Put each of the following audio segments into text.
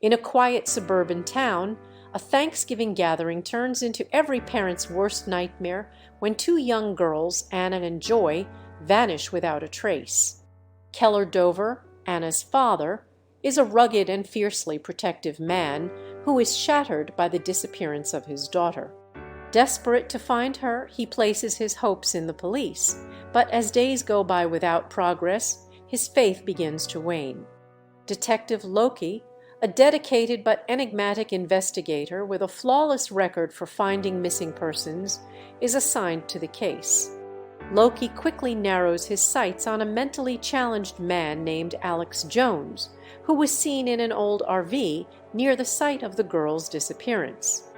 In a quiet suburban town, a Thanksgiving gathering turns into every parent's worst nightmare when two young girls, Anna and Joy, vanish without a trace. Keller Dover, Anna's father, is a rugged and fiercely protective man who is shattered by the disappearance of his daughter. Desperate to find her, he places his hopes in the police, but as days go by without progress, his faith begins to wane. Detective Loki, a dedicated but enigmatic investigator with a flawless record for finding missing persons, is assigned to the case. Loki quickly narrows his sights on a mentally challenged man named Alex Jones, who was seen in an old RV near the site of the girl's disappearance.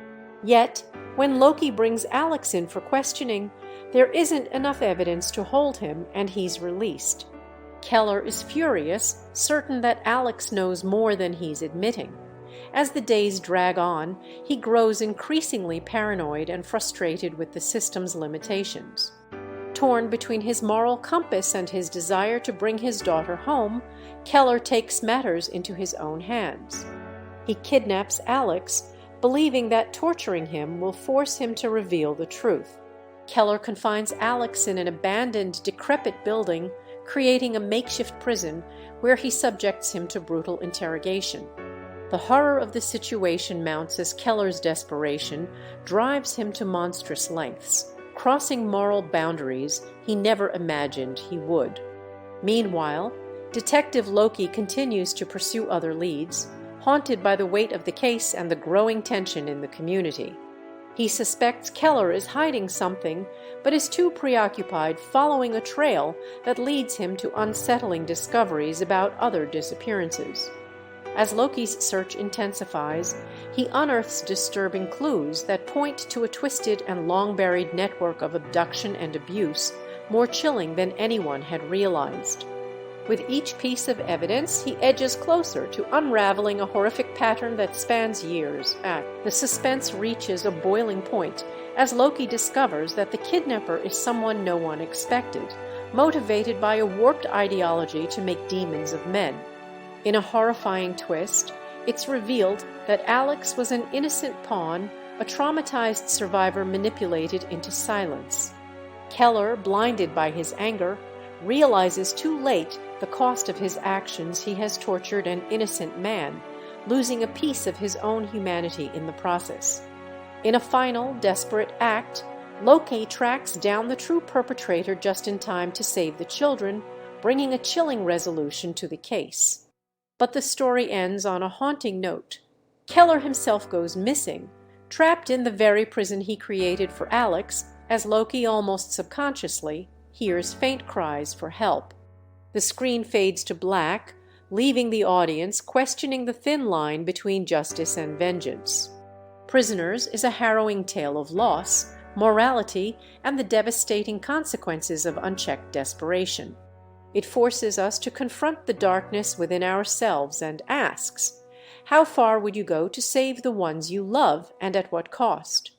Yet, when Loki brings Alex in for questioning, there isn't enough evidence to hold him, and he's released. Keller is furious, certain that Alex knows more than he's admitting. As the days drag on, he grows increasingly paranoid and frustrated with the system's limitations. Torn between his moral compass and his desire to bring his daughter home, Keller takes matters into his own hands. He kidnaps Alex, believing that torturing him will force him to reveal the truth. Keller confines Alex in an abandoned, decrepit building, creating a makeshift prison where he subjects him to brutal interrogation. The horror of the situation mounts as Keller's desperation drives him to monstrous lengths, crossing moral boundaries he never imagined he would. Meanwhile, Detective Loki continues to pursue other leads, haunted by the weight of the case and the growing tension in the community. He suspects Keller is hiding something, but is too preoccupied following a trail that leads him to unsettling discoveries about other disappearances. As Loki's search intensifies, he unearths disturbing clues that point to a twisted and long-buried network of abduction and abuse, more chilling than anyone had realized. With each piece of evidence, he edges closer to unraveling a horrific pattern that spans years. The suspense reaches a boiling point as Loki discovers that the kidnapper is someone no one expected, motivated by a warped ideology to make demons of men. In a horrifying twist, it's revealed that Alex was an innocent pawn, a traumatized survivor manipulated into silence. Keller, blinded by his anger, realizes too late the cost of his actions. He has tortured an innocent man, losing a piece of his own humanity in the process. In a final, desperate act, Loki tracks down the true perpetrator just in time to save the children, bringing a chilling resolution to the case. But the story ends on a haunting note. Keller himself goes missing, trapped in the very prison he created for Alex, as Loki almost subconsciously hears faint cries for help. The screen fades to black, leaving the audience questioning the thin line between justice and vengeance. Prisoners is a harrowing tale of loss, morality, and the devastating consequences of unchecked desperation. It forces us to confront the darkness within ourselves and asks, how far would you go to save the ones you love, and at what cost?